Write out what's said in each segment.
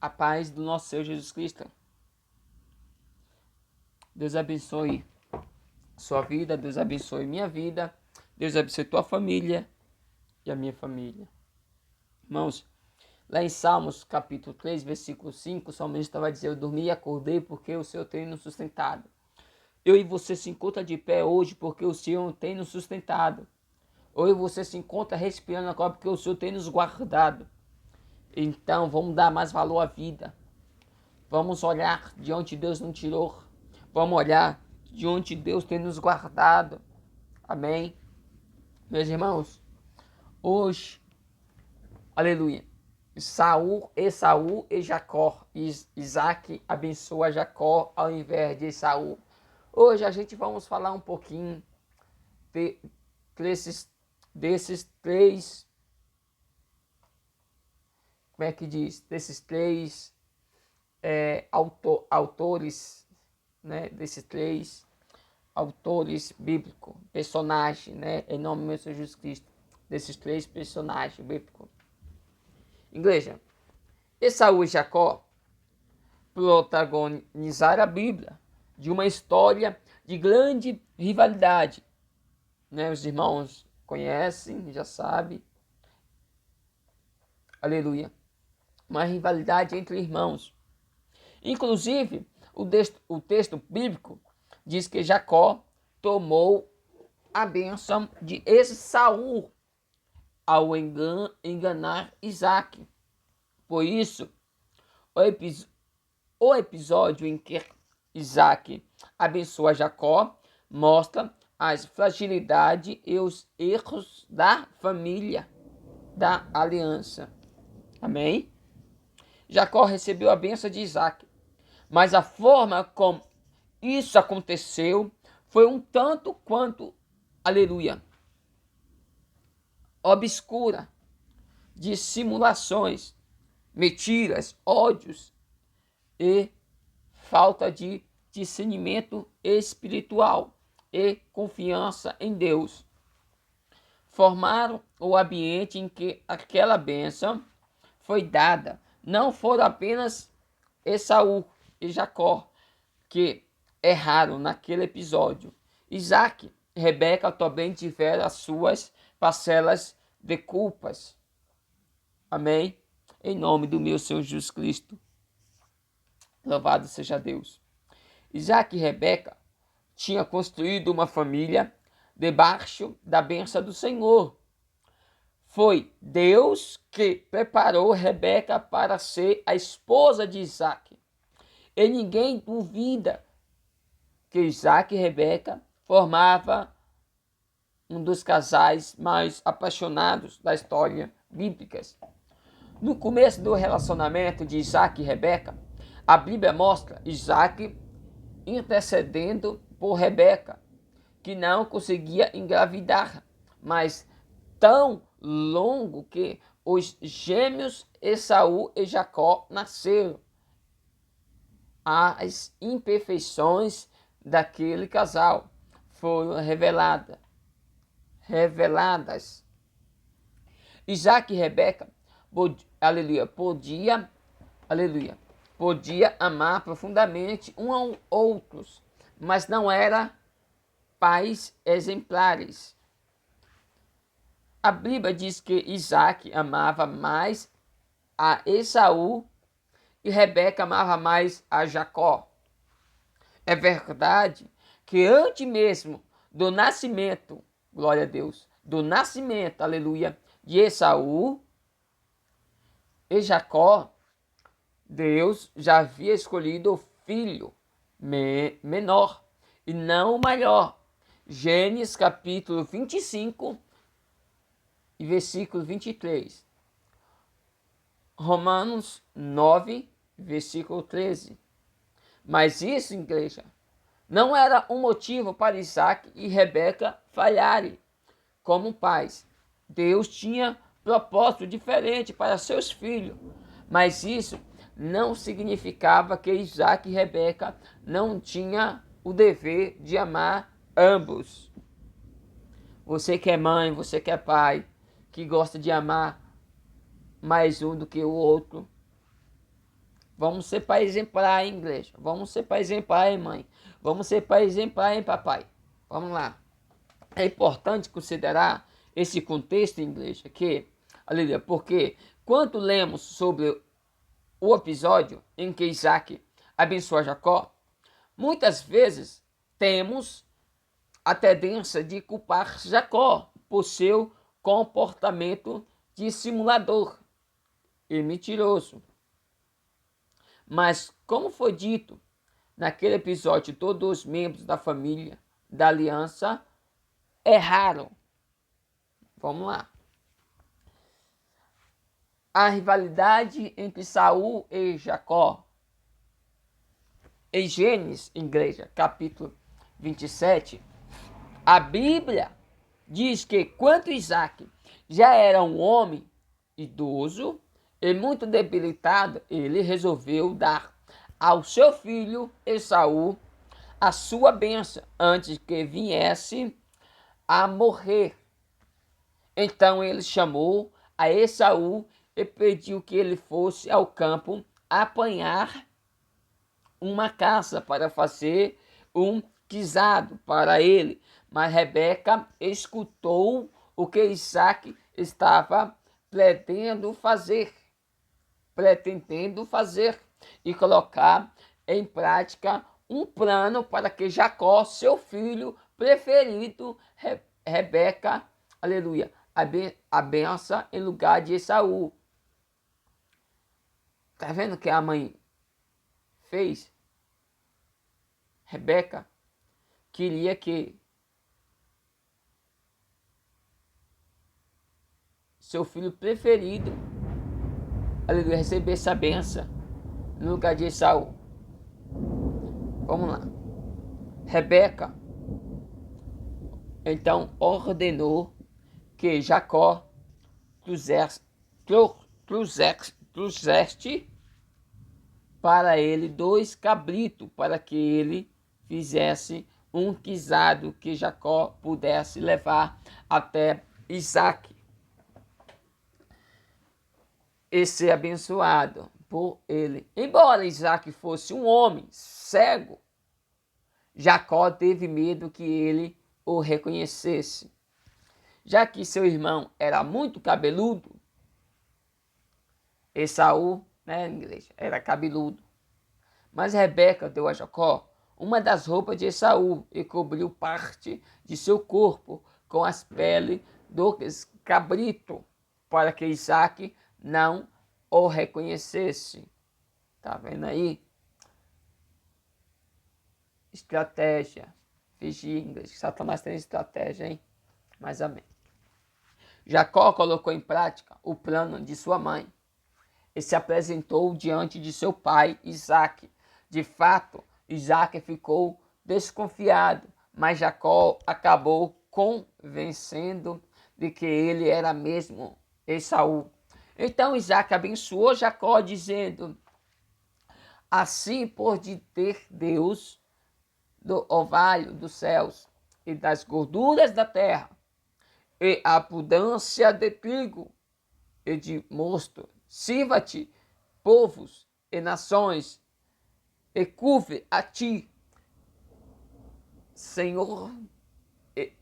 A paz do nosso Senhor Jesus Cristo. Deus abençoe sua vida, Deus abençoe minha vida, Deus abençoe tua família e a minha família. Irmãos, lá em Salmos capítulo 3, versículo 5, o salmista vai dizer: eu dormi e acordei porque o Senhor tem nos sustentado. Eu e você se encontra de pé hoje porque o Senhor tem nos sustentado. Eu e você se encontra respirando agora porque o Senhor tem nos guardado. Então vamos dar mais valor à vida. Vamos olhar de onde Deus nos tirou. Vamos olhar de onde Deus tem nos guardado. Amém? Meus irmãos, hoje, aleluia, Esaú e Jacó. Isaac abençoa Jacó ao invés de Esaú. Hoje a gente vamos falar um pouquinho desses três, como é que diz? Desses três autores, né? Desses três autores bíblicos, personagens, né? Em nome do meu Senhor Jesus Cristo. Desses três personagens bíblicos. Igreja, Esaú e Jacó protagonizaram a Bíblia de uma história de grande rivalidade, né? Os irmãos conhecem, já sabem. Aleluia. Uma rivalidade entre irmãos. Inclusive, o texto bíblico diz que Jacó tomou a bênção de Esaú ao enganar Isaac. Por isso, o episódio em que Isaac abençoa Jacó mostra as fragilidades e os erros da família, da aliança. Amém? Jacó recebeu a bênção de Isaac, mas a forma como isso aconteceu foi um tanto quanto, aleluia, obscura, de simulações, mentiras, ódios e falta de discernimento espiritual e confiança em Deus. Formaram o ambiente em que aquela bênção foi dada. Não foram apenas Esaú e Jacó que erraram naquele episódio. Isaac e Rebeca também tiveram as suas parcelas de culpas. Amém? Em nome do meu Senhor Jesus Cristo. Louvado seja Deus. Isaac e Rebeca tinham construído uma família debaixo da bênção do Senhor. Foi Deus que preparou Rebeca para ser a esposa de Isaac. E ninguém duvida que Isaac e Rebeca formavam um dos casais mais apaixonados da história bíblica. No começo do relacionamento de Isaac e Rebeca, a Bíblia mostra Isaac intercedendo por Rebeca, que não conseguia engravidar, mas tão longo que os gêmeos Esaú e Jacó nasceram. As imperfeições daquele casal foram reveladas. Isaac e Rebeca, podia amar profundamente um ao outros, mas não eram pais exemplares. A Bíblia diz que Isaac amava mais a Esaú e Rebeca amava mais a Jacó. É verdade que antes mesmo do nascimento, glória a Deus, do nascimento, aleluia, de Esaú e Jacó, Deus já havia escolhido o filho menor e não o maior. Gênesis capítulo 25 e versículo 23. Romanos 9, versículo 13. Mas isso, igreja, não era um motivo para Isaac e Rebeca falharem como pais. Deus tinha propósito diferente para seus filhos, mas isso não significava que Isaac e Rebeca não tinham o dever de amar ambos. Você que é mãe, você que é pai, que gosta de amar mais um do que o outro, Vamos ser pai exemplar, hein, igreja? Vamos ser pai exemplar, hein, mãe? Vamos ser pai exemplar, hein, papai? Vamos lá. É importante considerar esse contexto, igreja, que, aleluia, porque quando lemos sobre o episódio em que Isaac abençoa Jacó, muitas vezes temos a tendência de culpar Jacó por seu comportamento dissimulador e mentiroso. Mas, como foi dito naquele episódio, todos os membros da família da aliança erraram. Vamos lá. A rivalidade entre Saul e Jacó. Em Gênesis, igreja, capítulo 27, a Bíblia diz que quando Isaac já era um homem idoso e muito debilitado, ele resolveu dar ao seu filho Esaú a sua bênção antes que viesse a morrer. Então ele chamou a Esaú e pediu que ele fosse ao campo apanhar uma caça para fazer um guisado para ele. Mas Rebeca escutou o que Isaac estava pretendendo fazer e colocar em prática um plano para que Jacó, seu filho preferido, Rebeca, aleluia, a benção em lugar de Esaú. Tá vendo o que a mãe fez? Rebeca queria que seu filho preferido, aleluia, recebesse a benção no lugar de Esaú. Vamos lá. Rebeca então ordenou que Jacó trouxeste para ele 2 cabritos, para que ele fizesse um guisado que Jacó pudesse levar até Isaac e ser abençoado por ele. Embora Isaac fosse um homem cego, Jacó teve medo que ele o reconhecesse. Já que seu irmão era muito cabeludo, Esaú, igreja, era cabeludo. Mas Rebeca deu a Jacó uma das roupas de Esaú e cobriu parte de seu corpo com as peles do cabrito, para que Isaac não o reconhecesse. Tá vendo aí? Estratégia. Vigia, Satanás tem estratégia, hein? Mas amém. Jacó colocou em prática o plano de sua mãe e se apresentou diante de seu pai Isaac. De fato, Isaac ficou desconfiado, mas Jacó acabou convencendo de que ele era mesmo Esaú. Então Isaac abençoou Jacó, dizendo: assim por de ter Deus do orvalho dos céus e das gorduras da terra, e a abundância de trigo e de mosto, sirva-te povos e nações, e curve a ti, Senhor,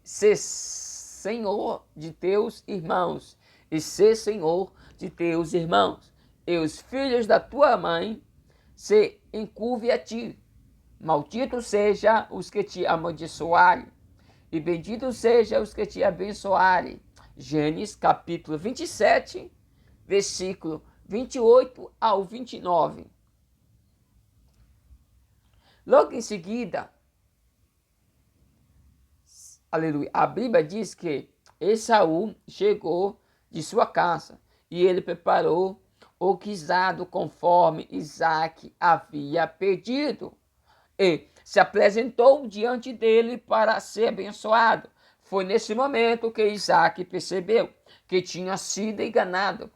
se Senhor de teus irmãos, e se Senhor de teus irmãos, e os filhos da tua mãe se encurve a ti. Maldito seja os que te amaldiçoarem, e bendito seja os que te abençoarem. Gênesis capítulo 27, versículo 28 ao 29. Logo em seguida, aleluia, a Bíblia diz que Esaú chegou de sua casa e ele preparou o guisado conforme Isaac havia pedido e se apresentou diante dele para ser abençoado. Foi nesse momento que Isaac percebeu que tinha sido enganado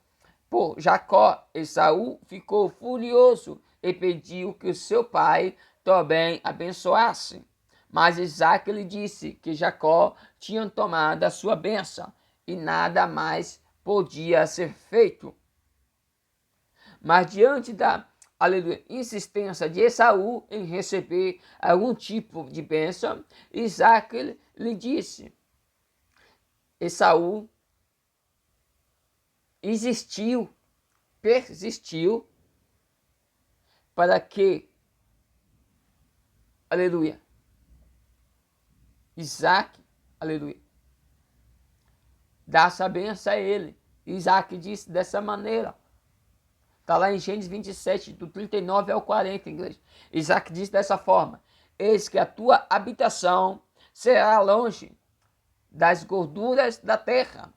por Jacó. Esaú ficou furioso e pediu que o seu pai também abençoasse. Mas Isaac lhe disse que Jacó tinha tomado a sua bênção e nada mais podia ser feito. Mas diante da aleluia, insistência de Esaú em receber algum tipo de bênção, Isaac lhe disse. Esaú persistiu para que, aleluia, Isaac, aleluia, dá essa bênção a ele. Isaac disse dessa maneira. Está lá em Gênesis 27, do 39 ao 40, em inglês. Isaac disse dessa forma: eis que a tua habitação será longe das gorduras da terra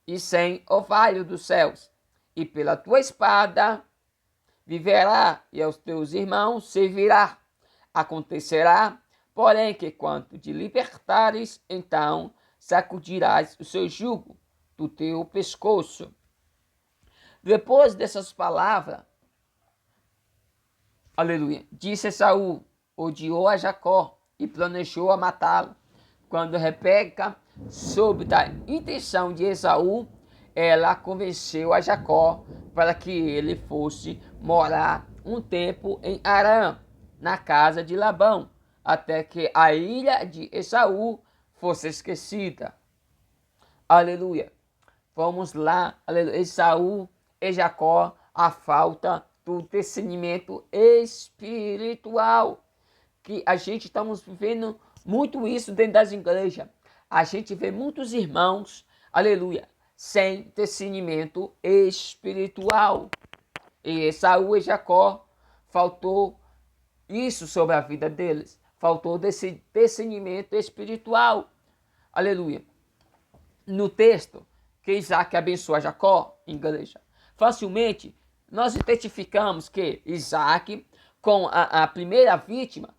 e sem orvalho dos céus. E pela tua espada viverá e aos teus irmãos servirá. Acontecerá, porém, que quando te libertares, então sacudirás o seu jugo do teu pescoço. Depois dessas palavras, aleluia, disse Esaú, odiou a Jacó e planejou a matá-lo. Quando Rebeca soube da intenção de Esaú, ela convenceu a Jacó para que ele fosse morar um tempo em Arã, na casa de Labão, até que a ilha de Esaú fosse esquecida. Aleluia. Vamos lá, aleluia. Esaú e Jacó, a falta do discernimento espiritual. Que a gente estamos vivendo muito isso dentro das igrejas. A gente vê muitos irmãos, aleluia, sem discernimento espiritual. E Esaú e Jacó, faltou isso sobre a vida deles. Faltou desse discernimento espiritual. Aleluia. No texto que Isaac abençoa Jacó, igreja, facilmente nós identificamos que Isaac, com a primeira vítima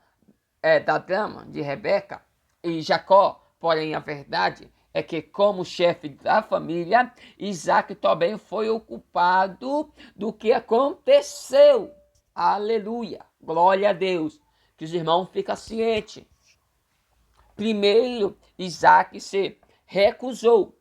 da dama de Rebeca, e Jacó, porém a verdade é que como chefe da família, Isaac também foi o culpado do que aconteceu. Aleluia, glória a Deus, que os irmãos ficam cientes. Primeiro, Isaac se recusou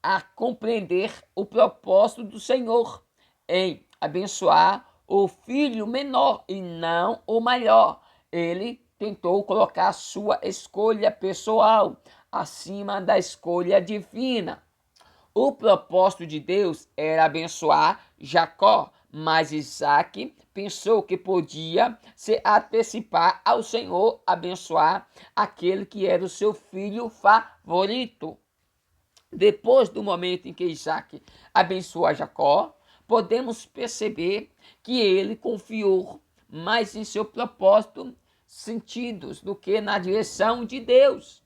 a compreender o propósito do Senhor em abençoar o filho menor e não o maior. Ele tentou colocar sua escolha pessoal acima da escolha divina. O propósito de Deus era abençoar Jacó, mas Isaac pensou que podia se antecipar ao Senhor, abençoar aquele que era o seu filho favorito. Depois do momento em que Isaac abençoou a Jacó, podemos perceber que ele confiou mais em seu propósito sentidos do que na direção de Deus.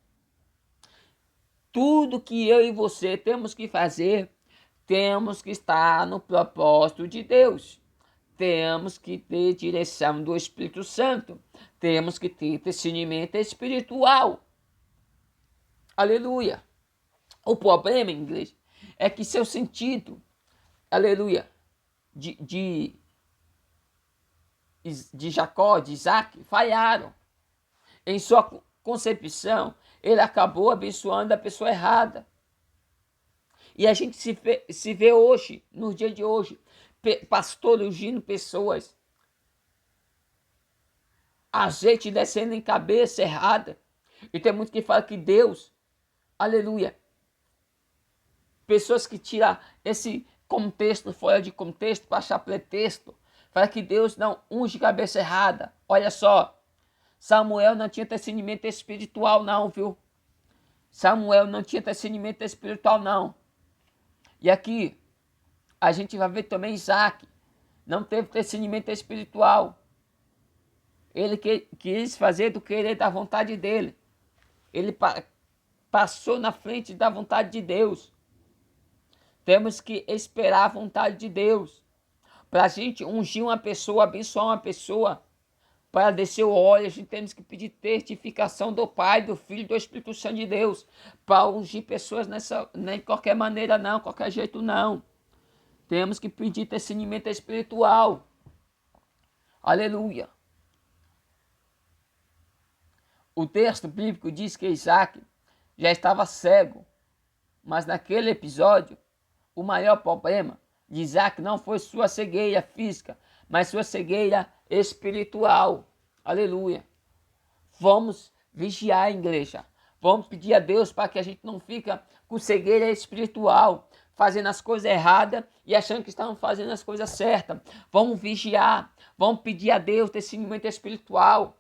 Tudo que eu e você temos que fazer, temos que estar no propósito de Deus. Temos que ter direção do Espírito Santo. Temos que ter discernimento espiritual. Aleluia. O problema, em inglês, é que seu sentido, aleluia, de Jacó, de Isaac, falharam. Em sua concepção, ele acabou abençoando a pessoa errada. E a gente se vê hoje, no dia de hoje, pastor ungindo pessoas, azeite descendo em cabeça errada. E tem muito que fala que Deus, aleluia, pessoas que tiram esse contexto fora de contexto para achar pretexto, fala que Deus não unge cabeça errada. Olha só, Samuel não tinha discernimento espiritual não, viu? Samuel não tinha discernimento espiritual não. E aqui a gente vai ver também Isaac não teve discernimento espiritual. Ele quis fazer do querer da vontade dele. Ele passou na frente da vontade de Deus. Temos que esperar a vontade de Deus. Para a gente ungir uma pessoa, abençoar uma pessoa, para descer o óleo, a gente temos que pedir testificação do Pai, do Filho e do Espírito Santo de Deus. Para ungir pessoas nem de qualquer maneira não, qualquer jeito não. Temos que pedir discernimento espiritual. Aleluia. O texto bíblico diz que Isaac já estava cego. Mas naquele episódio, o maior problema de Isaac não foi sua cegueira física, mas sua cegueira espiritual. Aleluia. Vamos vigiar, igreja. Vamos pedir a Deus para que a gente não fique com cegueira espiritual, fazendo as coisas erradas e achando que estamos fazendo as coisas certas. Vamos vigiar, vamos pedir a Deus discernimento espiritual.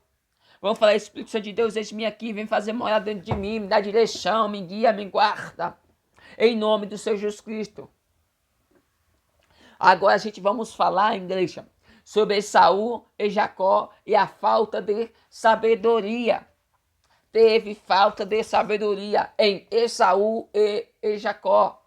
Vamos falar, Espírito Santo de Deus, eis-me aqui, vem fazer morada dentro de mim, me dá direção, me guia, me guarda. Em nome do Senhor Jesus Cristo. Agora a gente vamos falar, igreja, sobre Esaú e Jacó e a falta de sabedoria. Teve falta de sabedoria em Esaú e Jacó.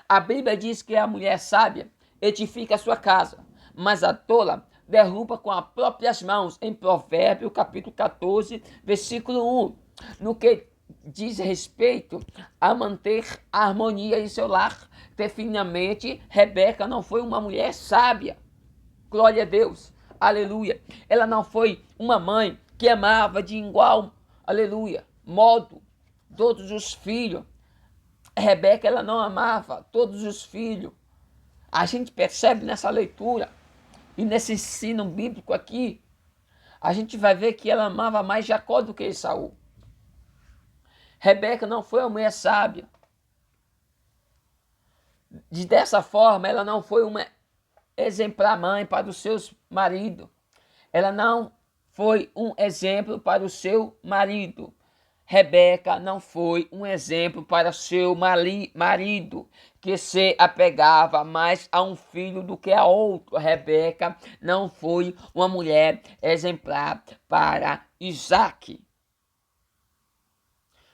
A Bíblia diz que a mulher sábia edifica a sua casa, mas a tola derruba com as próprias mãos, em Provérbios capítulo 14, versículo 1. No que diz respeito a manter a harmonia em seu lar, definitivamente, Rebeca não foi uma mulher sábia. Glória a Deus, aleluia. Ela não foi uma mãe que amava de igual, aleluia, modo todos os filhos. Rebeca, ela não amava todos os filhos. A gente percebe nessa leitura e nesse ensino bíblico aqui, a gente vai ver que ela amava mais Jacó do que Esaú. Rebeca não foi uma mulher sábia. Dessa forma, ela não foi uma exemplar mãe para os seus maridos. Ela não foi um exemplo para o seu marido. Rebeca não foi um exemplo para seu marido, que se apegava mais a um filho do que a outro. Rebeca não foi uma mulher exemplar para Isaac.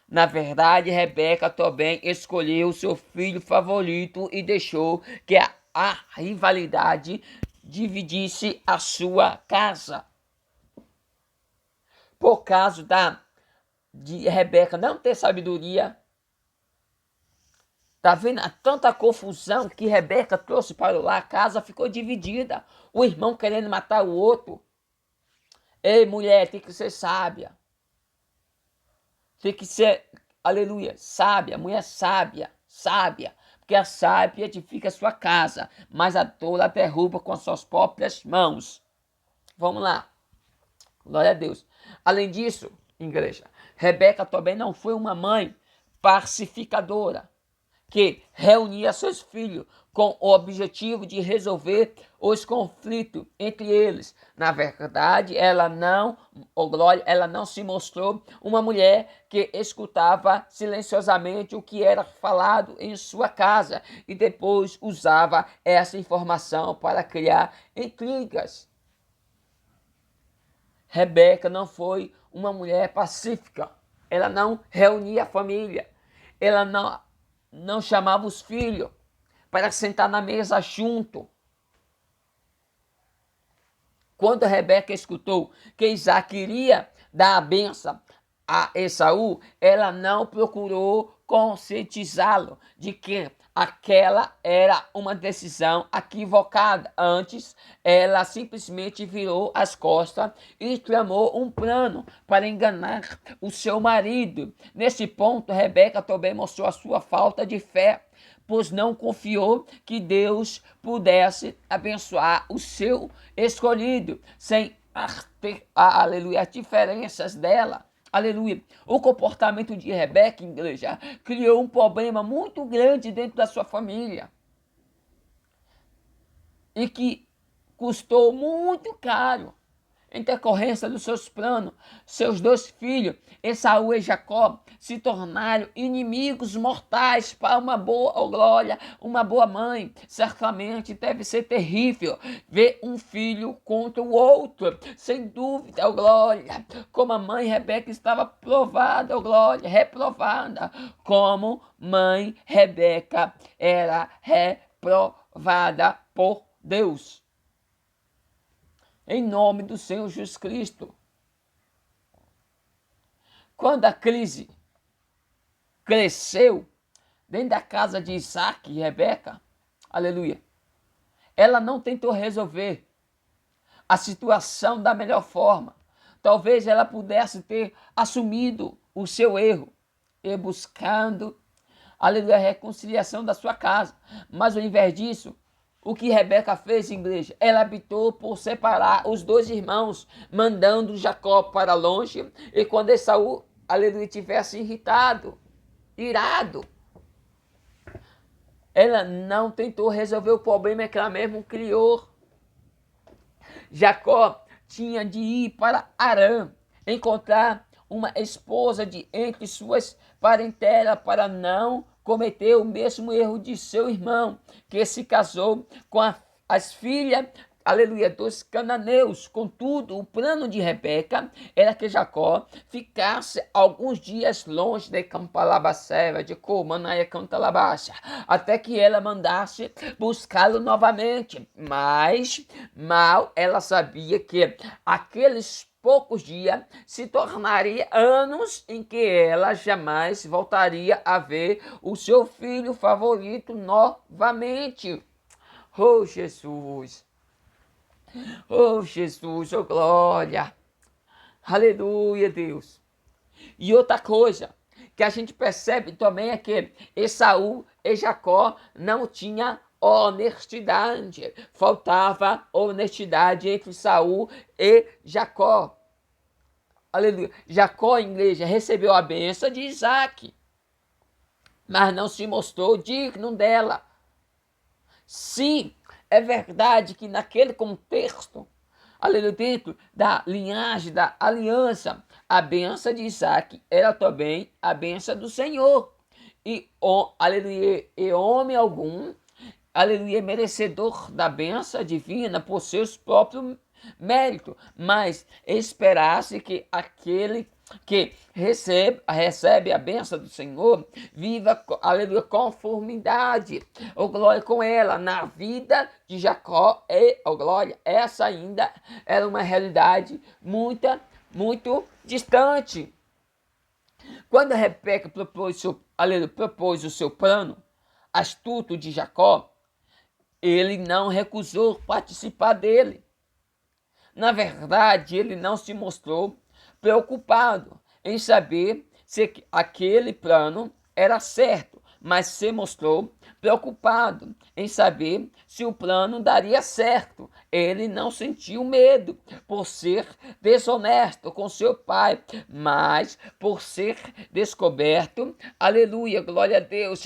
Na verdade, Rebeca também escolheu seu filho favorito e deixou que a rivalidade dividisse a sua casa. Por causa de Rebeca não ter sabedoria, tá vendo tanta confusão que Rebeca trouxe para lá, a casa ficou dividida, o irmão querendo matar o outro. Ei, mulher, tem que ser sábia. Tem que ser, aleluia, sábia, mulher sábia, sábia. Porque a sábia edifica a sua casa, mas a tola derruba com as suas próprias mãos. Vamos lá. Glória a Deus. Além disso, igreja, Rebeca também não foi uma mãe pacificadora, que reunia seus filhos com o objetivo de resolver os conflitos entre eles. Na verdade, ela não se mostrou uma mulher que escutava silenciosamente o que era falado em sua casa e depois usava essa informação para criar intrigas. Rebeca não foi uma mulher pacífica. Ela não reunia a família. Ela não chamava os filhos para sentar na mesa junto. Quando Rebeca escutou que Isaac iria dar a bênção a Esaú, ela não procurou conscientizá-lo de que aquela era uma decisão equivocada. Antes, ela simplesmente virou as costas e tramou um plano para enganar o seu marido. Nesse ponto, Rebeca também mostrou a sua falta de fé, pois não confiou que Deus pudesse abençoar o seu escolhido, sem aleluia, as diferenças dela. Aleluia. O comportamento de Rebeca, igreja, criou um problema muito grande dentro da sua família. E que custou muito caro. Em decorrência dos seus planos, seus dois filhos, Esaú e Jacó, se tornaram inimigos mortais para uma boa glória, uma boa mãe. Certamente deve ser terrível ver um filho contra o outro. Sem dúvida, glória. Como a mãe Rebeca estava provada, glória, reprovada. Como mãe Rebeca era reprovada por Deus. Em nome do Senhor Jesus Cristo. Quando a crise cresceu dentro da casa de Isaac e Rebeca, aleluia, ela não tentou resolver a situação da melhor forma. Talvez ela pudesse ter assumido o seu erro e buscando, aleluia, a reconciliação da sua casa. Mas ao invés disso, o que Rebeca fez, igreja? Ela optou por separar os dois irmãos, mandando Jacó para longe, e quando Esaú, aleluia, tivesse irado, ela não tentou resolver o problema que ela mesma criou. Jacó tinha de ir para Arã, encontrar uma esposa de entre suas parentelas para não cometer o mesmo erro de seu irmão, que se casou com as filhas, aleluia, dos cananeus. Contudo, o plano de Rebeca era que Jacó ficasse alguns dias longe de Campalabacera, de Comanaia Cantalabaixa, até que ela mandasse buscá-lo novamente. Mas mal ela sabia que aqueles poucos dias se tornaria anos em que ela jamais voltaria a ver o seu filho favorito novamente. Oh, Jesus! Oh, Jesus, oh glória! Aleluia, Deus! E outra coisa que a gente percebe também é que Esaú e Jacó não tinham honestidade. Faltava honestidade entre Esaú e Jacó. Aleluia. Jacó, igreja, recebeu a bênção de Isaac, mas não se mostrou digno dela. Sim, é verdade que naquele contexto, aleluia, dentro da linhagem, da aliança, a bênção de Isaac era também a bênção do Senhor. Aleluia, e homem algum, aleluia, merecedor da bênção divina por seus próprios méritos, mas esperasse que aquele que recebe a bênção do Senhor viva, aleluia, conformidade, oh glória, com ela. Na vida de Jacó, oh glória, essa ainda era uma realidade muito distante. Quando a Rebeca propôs o seu plano astuto de Jacó, ele não recusou participar dele. Na verdade, ele não se mostrou preocupado em saber se aquele plano era certo, mas se mostrou preocupado em saber se o plano daria certo. Ele não sentiu medo por ser desonesto com seu pai, mas por ser descoberto, aleluia, glória a Deus,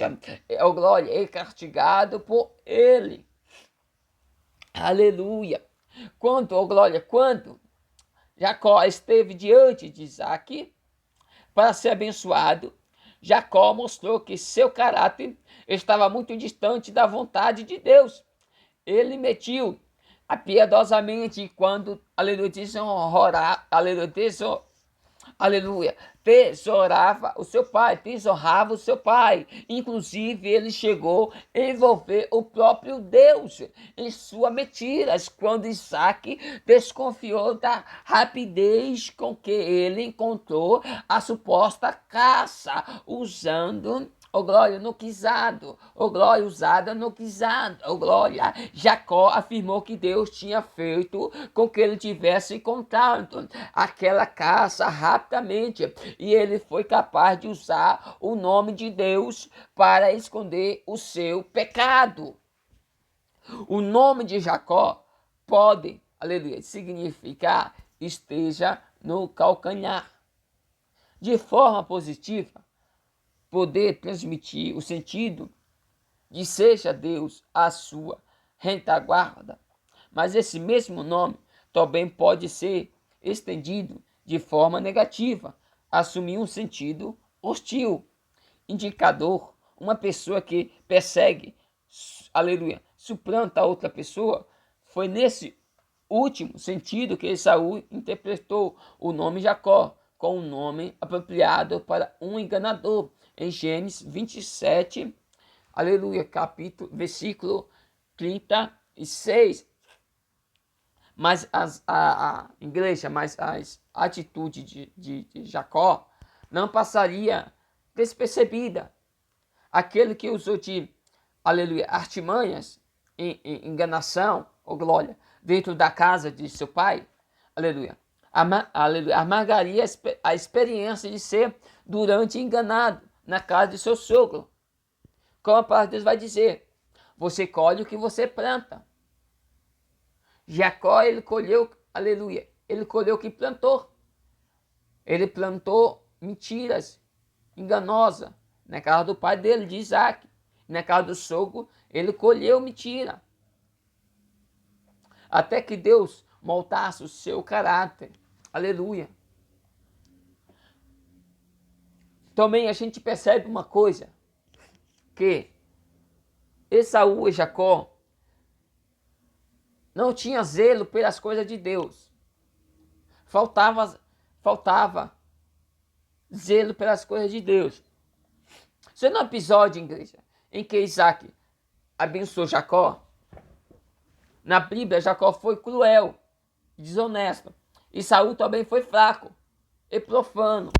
glória, e castigado por ele. Aleluia. Quando Jacó esteve diante de Isaac para ser abençoado, Jacó mostrou que seu caráter estava muito distante da vontade de Deus. Ele mentiu piedosamente quando, aleluia, tesourava o seu pai, tesourava o seu pai. Inclusive, ele chegou a envolver o próprio Deus em suas mentiras, quando Isaac desconfiou da rapidez com que ele encontrou a suposta caça, usando glória, no guisado, glória, usada no guisado, glória. Jacó afirmou que Deus tinha feito com que ele tivesse encontrado aquela caça rapidamente, e ele foi capaz de usar o nome de Deus para esconder o seu pecado. O nome de Jacó pode, aleluia, significar esteja no calcanhar. De forma positiva, poder transmitir o sentido de seja Deus a sua retaguarda. Mas esse mesmo nome também pode ser estendido de forma negativa, assumir um sentido hostil, indicador, uma pessoa que persegue, aleluia, suplanta a outra pessoa. Foi nesse último sentido que Esaú interpretou o nome Jacó com um nome apropriado para um enganador. Em Gênesis 27, aleluia, versículo 36. Mas a igreja, mas as atitudes de Jacó não passaria despercebida. Aquele que usou de, aleluia, artimanhas, enganação, glória, dentro da casa de seu pai, aleluia, amargaria a experiência de ser durante enganado na casa de seu sogro. Como a palavra de Deus vai dizer, Você colhe o que você planta. Jacó, ele colheu, aleluia, ele colheu o que plantou. Ele plantou mentiras enganosas na casa do pai dele, de Isaac. Na casa do sogro, ele colheu mentira. Até que Deus moldasse o seu caráter. Aleluia. Também a gente percebe uma coisa, que Esaú e Jacó não tinham zelo pelas coisas de Deus. Faltava zelo pelas coisas de Deus. Isso é um episódio, igreja, em que Isaac abençoou Jacó. Na Bíblia, Jacó foi cruel, desonesto. E Saul também foi fraco e profano.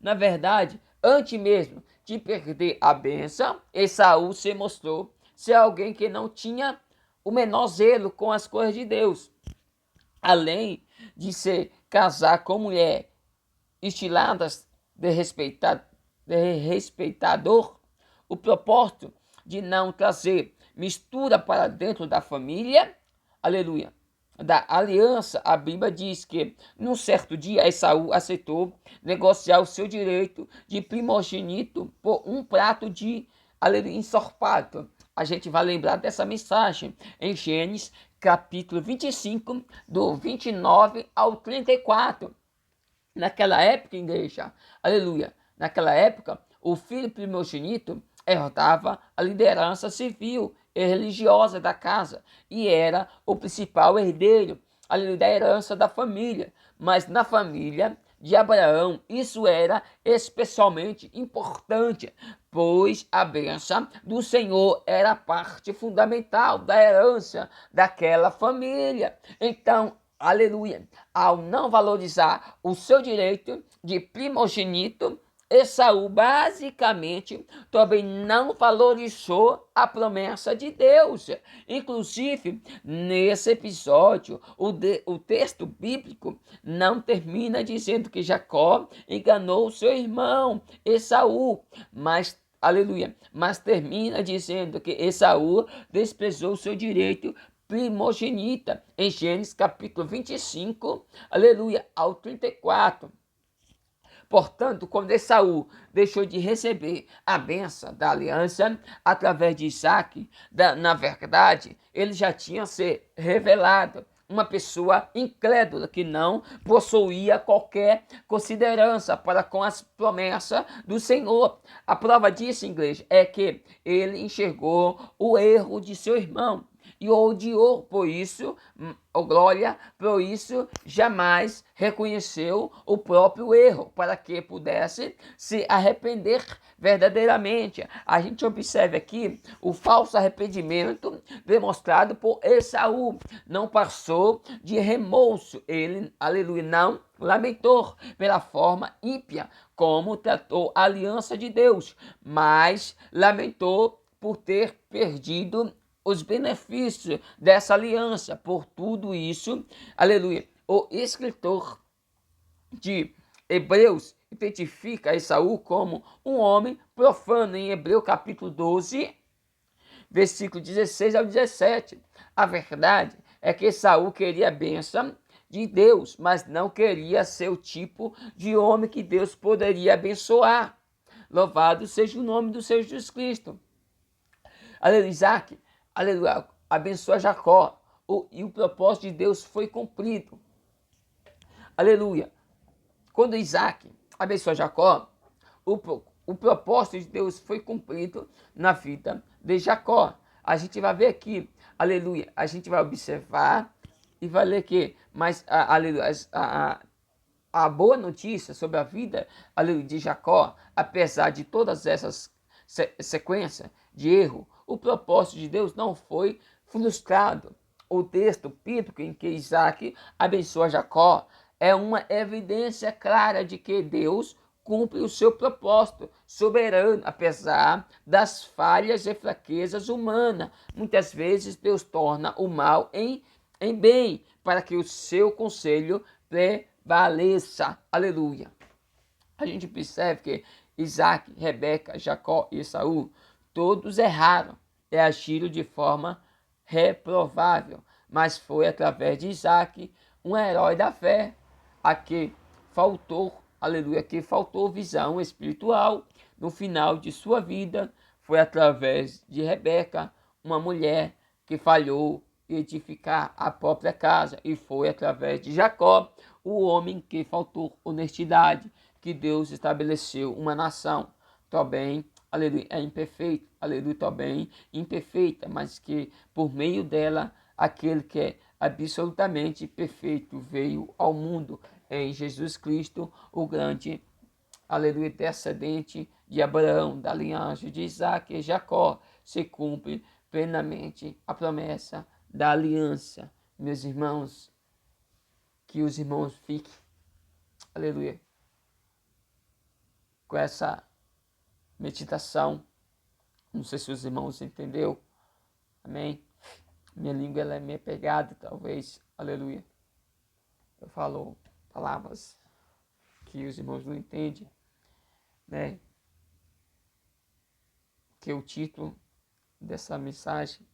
Na verdade, antes mesmo de perder a bênção, Esaú se mostrou ser alguém que não tinha o menor zelo com as coisas de Deus. Além de se casar com mulher estiladas de respeitador, o propósito de não trazer mistura para dentro da família, aleluia, da aliança, a Bíblia diz que num certo dia Esaú aceitou negociar o seu direito de primogênito por um prato de, aleluia, ensorpado. A gente vai lembrar dessa mensagem em Gênesis capítulo 25, do 29 ao 34. Naquela época, igreja, aleluia, naquela época, o filho primogênito herdava a liderança civil e religiosa da casa e era o principal herdeiro, aleluia, da herança da família. Mas na família de Abraão, isso era especialmente importante, pois a bênção do Senhor era parte fundamental da herança daquela família. Então, aleluia, ao não valorizar o seu direito de primogênito, Esaú basicamente também não valorizou a promessa de Deus. Inclusive, nesse episódio, o texto bíblico não termina dizendo que Jacó enganou seu irmão Esaú, mas aleluia, mas termina dizendo que Esaú desprezou seu direito primogenita, em Gênesis capítulo 25, aleluia, ao 34. Portanto, quando Esaú deixou de receber a bênção da aliança através de Isaac, na verdade, ele já tinha se revelado uma pessoa incrédula que não possuía qualquer considerança para com as promessas do Senhor. A prova disso, igreja, é que ele enxergou o erro de seu irmão e odiou por isso, glória, por isso jamais reconheceu o próprio erro, para que pudesse se arrepender verdadeiramente. A gente observa aqui o falso arrependimento demonstrado por Esaú. Não passou de remorso. Ele, aleluia, não lamentou pela forma ímpia como tratou a aliança de Deus, mas lamentou por ter perdido os benefícios dessa aliança. Por tudo isso, aleluia, o escritor de Hebreus identifica Esaú como um homem profano em Hebreus capítulo 12, versículo 16 ao 17. A verdade é que Esaú queria a bênção de Deus, mas não queria ser o tipo de homem que Deus poderia abençoar. Louvado seja o nome do Senhor Jesus Cristo. Aleluia, Isaac, aleluia, abençoa Jacó, e o propósito de Deus foi cumprido. Aleluia. Quando Isaac abençoa Jacó, o propósito de Deus foi cumprido na vida de Jacó. A gente vai ver aqui, aleluia, a gente vai observar e vai ler que, mas, aleluia, a boa notícia sobre a vida, aleluia, de Jacó, apesar de todas essas sequências de erro, o propósito de Deus não foi frustrado. O texto bíblico em que Isaac abençoa Jacó é uma evidência clara de que Deus cumpre o seu propósito soberano, apesar das falhas e fraquezas humanas. Muitas vezes Deus torna o mal em bem, para que o seu conselho prevaleça. Aleluia. A gente percebe que Isaac, Rebeca, Jacó e Esaú, todos erraram agiram de forma reprovável, mas foi através de Isaac, um herói da fé, a que faltou, aleluia, que faltou visão espiritual no final de sua vida. Foi através de Rebeca, uma mulher que falhou em edificar a própria casa, e foi através de Jacó, o homem que faltou honestidade, que Deus estabeleceu uma nação. Também, aleluia, é imperfeita, aleluia, também imperfeita, mas que por meio dela, aquele que é absolutamente perfeito veio ao mundo, em Jesus Cristo, o grande, aleluia, descendente de Abraão, da linhagem de Isaac e Jacó. Se cumpre plenamente a promessa da aliança. Meus irmãos, que os irmãos fiquem, aleluia, com essa meditação. Não sei se os irmãos entenderam. Amém? Minha língua ela é meio pegada, talvez. Aleluia. Eu falo palavras que os irmãos não entendem, né? Que o título dessa mensagem,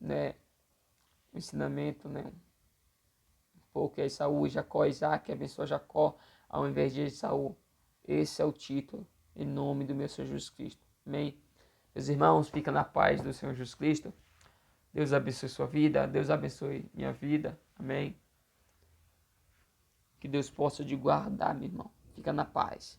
né? O ensinamento, né? Um pouco é Esaú, Jacó, Isaac, abençoa Jacó ao invés de Esaú. Esse é o título, em nome do meu Senhor Jesus Cristo. Amém? Meus irmãos, fica na paz do Senhor Jesus Cristo. Deus abençoe sua vida, Deus abençoe minha vida. Amém? Que Deus possa te guardar, meu irmão. Fica na paz.